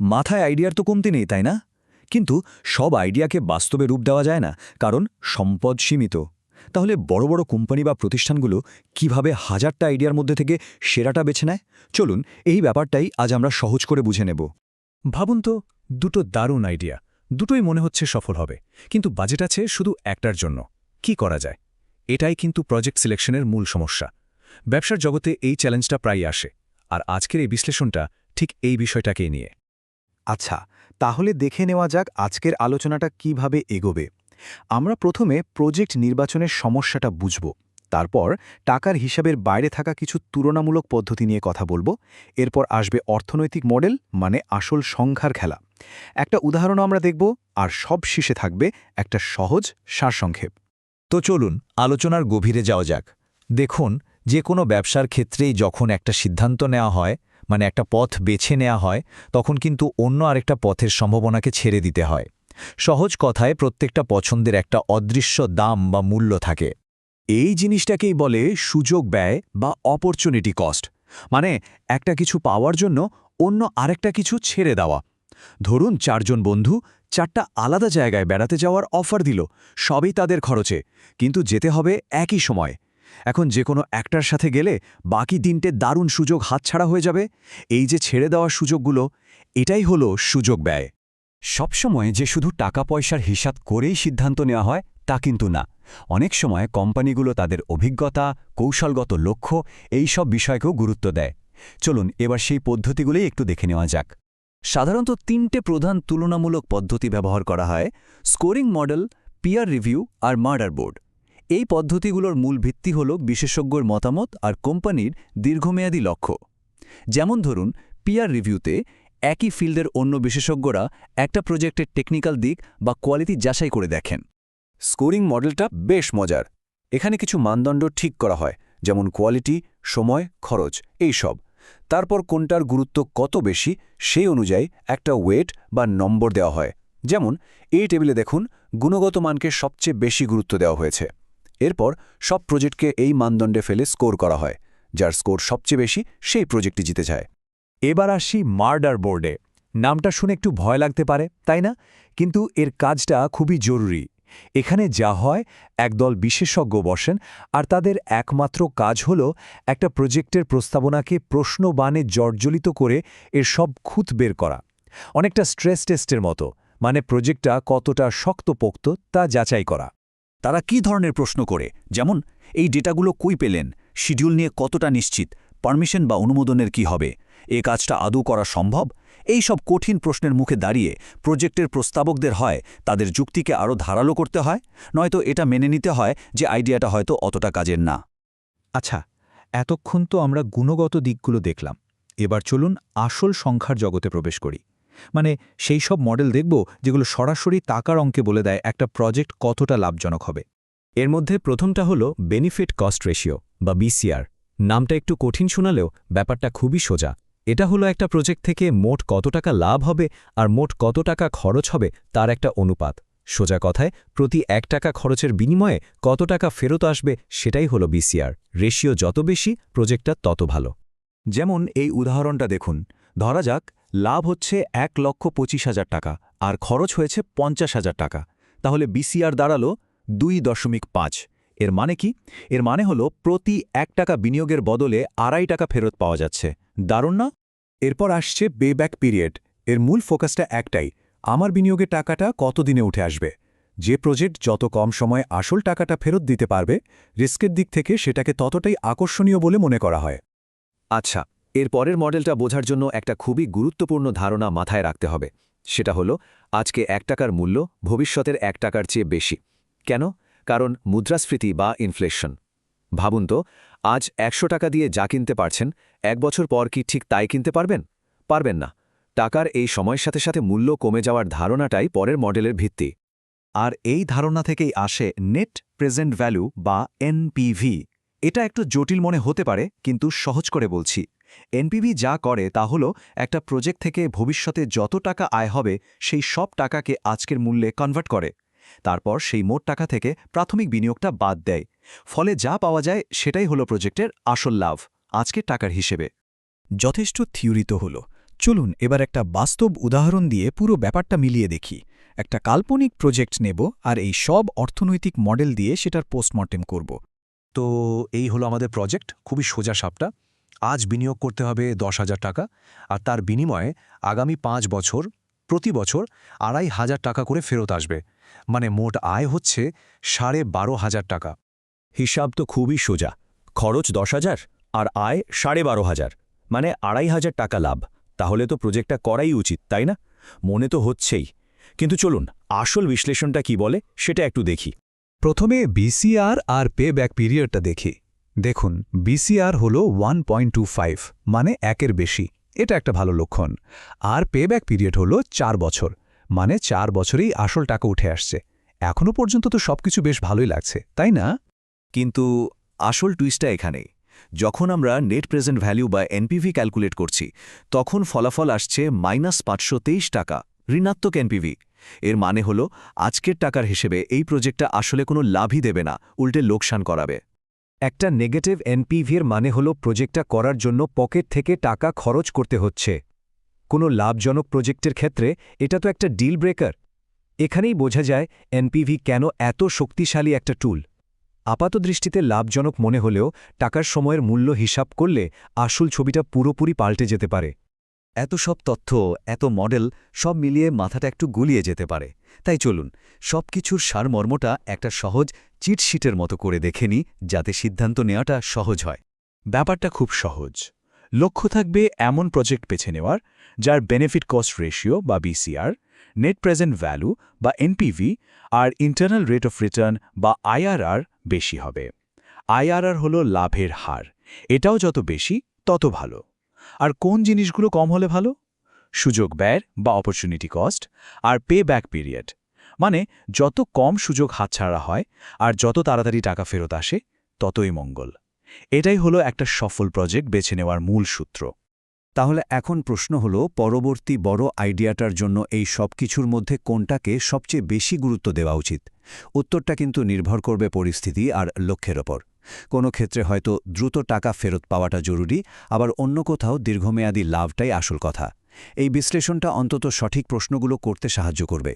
মাথায় আইডিয়ার তো কমতি নেই, তাই না? কিন্তু সব আইডিয়াকে বাস্তবে রূপ দেওয়া যায় না, কারণ সম্পদ সীমিত। তাহলে বড় বড় কোম্পানি বা প্রতিষ্ঠানগুলো কিভাবে হাজারটা আইডিয়ার মধ্যে থেকে সেরাটা বেছে নেয়? চলুন এই ব্যাপারটাই আজ আমরা সহজ করে বুঝে নেব। ভাবুন তো, দুটো দারুণ আইডিয়া, দুটোই মনে হচ্ছে সফল হবে, কিন্তু বাজেট আছে শুধু একটার জন্য। কি করা যায়? এটাই কিন্তু প্রজেক্ট সিলেকশনের মূল সমস্যা। ব্যবসার জগতে এই চ্যালেঞ্জটা প্রায়ই আসে, আর আজকের এই বিশ্লেষণটা ঠিক এই বিষয়টাকেই নিয়ে। আচ্ছা, তাহলে দেখে নেওয়া যাক আজকের আলোচনাটা কিভাবে এগোবে। আমরা প্রথমে প্রজেক্ট নির্বাচনের সমস্যাটা বুঝব, তারপর টাকার হিসাবের বাইরে থাকা কিছু তুলনামূলক পদ্ধতি নিয়ে কথা বলবো। এরপর আসবে অর্থনৈতিক মডেল, মানে আসল সংখ্যার খেলা। একটা উদাহরণ আমরা দেখব, আর সব শেষে থাকবে একটা সহজ সারসংক্ষেপ। তো চলুন আলোচনার গভীরে যাওয়া যাক। দেখুন, যে কোনো ব্যবসার ক্ষেত্রেই যখন একটা সিদ্ধান্ত নেওয়া হয়, মানে একটা পথ বেছে নেওয়া হয়, তখন কিন্তু অন্য আরেকটা পথের সম্ভাবনাকে ছেড়ে দিতে হয়। সহজ কথায় প্রত্যেকটা পছন্দের একটা অদৃশ্য দাম বা মূল্য থাকে। এই জিনিসটাকেই বলে সুযোগ ব্যয় বা অপরচুনিটি কস্ট, মানে একটা কিছু পাওয়ার জন্য অন্য আরেকটা কিছু ছেড়ে দেওয়া। ধরুন চারজন বন্ধু চারটা আলাদা জায়গায় বেড়াতে যাওয়ার অফার দিল, সবই তাদের খরচে, কিন্তু যেতে হবে একই সময়। এখন যে কোনো একটার সাথে গেলে বাকি তিনটে দারুণ সুযোগ হাতছাড়া হয়ে যাবে। এই যে ছেড়ে দেওয়া সুযোগগুলো, এটাই হলো সুযোগ ব্যয়। সবসময় যে শুধু টাকা পয়সার হিসাব করেই সিদ্ধান্ত নেওয়া হয় তা কিন্তু না। অনেক সময় কোম্পানিগুলো তাদের অভিজ্ঞতা, কৌশলগত লক্ষ্য এই সব বিষয়কেও গুরুত্ব দেয়। চলুন এবার সেই পদ্ধতিগুলোই একটু দেখে নেওয়া যাক। সাধারণত তিনটে প্রধান তুলনামূলক পদ্ধতি ব্যবহার করা হয়: স্কোরিং মডেল, পিয়ার রিভিউ আর মার্ডার বোর্ড। এই পদ্ধতিগুলোর মূল ভিত্তি হল বিশেষজ্ঞর মতামত আর কোম্পানির দীর্ঘমেয়াদী লক্ষ্য। যেমন ধরুন, পিয়ার রিভিউতে একই ফিল্ডের অন্য বিশেষজ্ঞরা একটা প্রজেক্টের টেকনিক্যাল দিক বা কোয়ালিটি যাচাই করে দেখেন। স্কোরিং মডেলটা বেশ মজার। এখানে কিছু মানদণ্ড ঠিক করা হয়, যেমন কোয়ালিটি, সময়, খরচ, এই সব। তারপর কোনটার গুরুত্ব কত বেশি সেই অনুযায়ী একটা ওয়েট বা নম্বর দেওয়া হয়। যেমন এই টেবিলে দেখুন, গুণগত মানকে সবচেয়ে বেশি গুরুত্ব দেওয়া হয়েছে। এরপর সব প্রজেক্টকে এই মানদণ্ডে ফেলে স্কোর করা হয়। যার স্কোর সবচেয়ে বেশি সেই প্রজেক্টটি জিতে যায়। এবার আসি মার্ডার বোর্ডে। নামটা শুনে একটু ভয় লাগতে পারে, তাই না? কিন্তু এর কাজটা খুবই জরুরি। এখানে যা হয়, একদল বিশেষজ্ঞ বসেন, আর তাদের একমাত্র কাজ হল একটা প্রজেক্টের প্রস্তাবনাকে প্রশ্নবাণে জর্জরিত করে এর সব খুঁত বের করা। অনেকটা স্ট্রেস টেস্টের মতো, মানে প্রজেক্টটা কতটা শক্তপোক্ত তা যাচাই করা। তারা কি ধরনের প্রশ্ন করে? যেমন, এই ডেটাগুলো কই পেলেন, শিডিউল নিয়ে কতটা নিশ্চিত, পারমিশন বা অনুমোদনের কি হবে, এ কাজটা আদৌ করা সম্ভব? এই সব কঠিন প্রশ্নের মুখে দাঁড়িয়ে প্রজেক্টের প্রস্তাবকদের হয় তাদের যুক্তিকে আরও ধারালো করতে হয়, নয়তো এটা মেনে নিতে হয় যে আইডিয়াটা হয়তো অতটা কাজের না। আচ্ছা, এতক্ষণ তো আমরা গুণগত দিকগুলো দেখলাম। এবার চলুন আসল সংখ্যার জগতে প্রবেশ করি। মানে সেই সব মডেল দেখব যেগুলো সরাসরি টাকার অঙ্কে বলে দেয় একটা প্রজেক্ট কতটা লাভজনক হবে। এর মধ্যে প্রথমটা হলো বেনিফিট কস্ট রেশিও বা বিসিআর। নামটা একটু কঠিন শোনালেও ব্যাপারটা খুবই সোজা। এটা হলো একটা প্রজেক্ট থেকে মোট কত টাকা লাভ হবে আর মোট কত টাকা খরচ হবে তার একটা অনুপাত। সোজা কথায়, প্রতি ১ টাকা খরচের বিনিময়ে কত টাকা ফেরত আসবে সেটাই হলো বিসিআর। রেশিও যত বেশি, প্রজেক্টটা তত ভালো। যেমন এই উদাহরণটা দেখুন, ধরা যাক লাভ হচ্ছে ১,২৫,০০০ টাকা আর খরচ হয়েছে ৫০,০০০ টাকা। তাহলে বিসিআর দাঁড়ালো ২.৫। এর মানে কি? এর মানে হলো প্রতি ১ টাকা বিনিয়োগের বদলে ২.৫ টাকা ফেরত পাওয়া যাচ্ছে। দারুণ না? এরপর আসছে পেব্যাক পিরিয়ড। এর মূল ফোকাসটা একটাই, আমার বিনিয়োগের টাকাটা কতদিনে উঠে আসবে। যে প্রজেক্ট যত কম সময়ে আসল টাকাটা ফেরত দিতে পারবে, রিস্কের দিক থেকে সেটাকে ততটাই আকর্ষণীয় বলে মনে করা হয়। আচ্ছা, এর পরের মডেলটা বোঝার জন্য একটা খুবই গুরুত্বপূর্ণ ধারণা মাথায় রাখতে হবে। সেটা হলো, আজকে ১ টাকার মূল্য ভবিষ্যতের ১ টাকার চেয়ে বেশি। কেন? কারণ মুদ্রাস্ফীতি বা ইনফ্লেশন। ভাবুন তো, আজ ১০০ টাকা দিয়ে যা কিনতে পারছেন, ১ বছর পর কি ঠিক তাই কিনতে পারবেন? পারবেন না। টাকার এই সময়ের সাথে সাথে মূল্য কমে যাওয়ার ধারণাটাই পরের মডেলের ভিত্তি। আর এই ধারণা থেকেই আসে নেট প্রেজেন্ট ভ্যালু বা এনপিভি। এটা একটু জটিল মনে হতে পারে, কিন্তু সহজ করে বলছি। এনপিভি যা করে তা হলো একটা প্রজেক্ট থেকে ভবিষ্যতে যত টাকা আয় হবে সেই সব টাকাকে আজকের মূল্যে কনভার্ট করে। তারপর সেই মোট টাকা থেকে প্রাথমিক বিনিয়োগটা বাদ দেয়। ফলে যা পাওয়া যায় সেটাই হলো প্রজেক্টের আসল লাভ, আজকের টাকার হিসেবে। যথেষ্ট থিওরি তো হলো। চলুন এবার একটা বাস্তব উদাহরণ দিয়ে পুরো ব্যাপারটা মিলিয়ে দেখি। একটা কাল্পনিক প্রজেক্ট নেব আর এই সব অর্থনৈতিক মডেল দিয়ে সেটার পোস্টমর্টেম করব। তো এই হলো আমাদের প্রজেক্ট, খুবই সোজা সাপটা। আজ বিনিয়োগ করতে হবে 10,000 টাকা, আর তার বিনিময়ে আগামী 5 বছর প্রতি বছর 2,500 টাকা করে ফেরত আসবে। মানে মোট আয় হচ্ছে 12,500 টাকা। হিসাব তো খুবই সোজা। খরচ 10,000 আর আয় 12,500, মানে 2,500 টাকা লাভ। তাহলে তো প্রজেক্টটা করাই উচিত, তাই না? মনে তো হচ্ছেই। কিন্তু চলুন আসল বিশ্লেষণটা কি বলে সেটা একটু দেখি। প্রথমে বিসিআর আর পে ব্যাক পিরিয়ডটা দেখি। দেখুন, বিসিআর হল 1.25, মানে 1-এর বেশি। এটা একটা ভালো লক্ষণ। আর পে ব্যাক পিরিয়ড হল 4 বছর, মানে 4 বছরেই আসল টাকা উঠে আসছে। এখনও পর্যন্ত তো সবকিছু বেশ ভালোই লাগছে, তাই না? কিন্তু আসল টুইস্টটা এখানেই। যখন আমরা নেট প্রেজেন্ট ভ্যালু বা এনপিভি ক্যালকুলেট করছি, তখন ফলাফল আসছে -523 টাকা, ঋণাত্মক এনপিভি। এর মানে হলো আজকের টাকার হিসেবে এই প্রজেক্টটা আসলে কোনো লাভই দেবে না, উল্টে লোকসান করাবে। একটা নেগেটিভ এনপিভির মানে হলো প্রজেক্টটা করার জন্য পকেট থেকে টাকা খরচ করতে হচ্ছে। কোনো লাভজনক প্রজেক্টের ক্ষেত্রে এটা তো একটা ডিল ব্রেকার। এখানেই বোঝা যায় এনপিভি কেন এত শক্তিশালী একটা টুল। আপাতদৃষ্টিতে লাভজনক মনে হলেও টাকার সময়ের মূল্য হিসাব করলে আসল ছবিটা পুরোপুরি পাল্টে যেতে পারে। এত সব তথ্য, এত মডেল, সব মিলিয়ে মাথাটা একটু গুলিয়ে যেতে পারে। তাই চলুন সবকিছুর সারমর্মটা একটা সহজ চিটশিটের মতো করে দেখে নিই, যাতে সিদ্ধান্ত নেওয়াটা সহজ হয়। ব্যাপারটা খুব সহজ। লক্ষ্য থাকবে এমন প্রজেক্ট বেছে নেওয়ার যার বেনিফিট কস্ট রেশিও বা বিসিআর, নেট প্রেজেন্ট ভ্যালু বা এনপিভি আর ইন্টারনাল রেট অফ রিটার্ন বা আইআরআর বেশি হবে। আইআরআর হল লাভের হার। এটাও যত বেশি তত ভালো। আর কোন জিনিসগুলো কম হলে ভালো? সুযোগ ব্যয় বা অপরচুনিটি কস্ট, আর পে ব্যাক পিরিয়ড। মানে যত কম সুযোগ হাতছাড়া হয় আর যত তাড়াতাড়ি টাকা ফেরত আসে, ততই মঙ্গল। এটাই হলো একটা সফল প্রজেক্ট বেছে নেওয়ার মূল সূত্র। তাহলে এখন প্রশ্ন হলো, পরবর্তী বড় আইডিয়াটার জন্য এই সব কিছুর মধ্যে কোনটাকে সবচেয়ে বেশি গুরুত্ব দেওয়া উচিত? উত্তরটা কিন্তু নির্ভর করবে পরিস্থিতি আর লক্ষ্যের ওপর। কোনো ক্ষেত্রে হয়তো দ্রুত টাকা ফেরত পাওয়াটা জরুরি, আবার অন্য কোথাও দীর্ঘমেয়াদী লাভটাই আসল কথা। এই বিশ্লেষণটা অন্তত সঠিক প্রশ্নগুলো করতে সাহায্য করবে।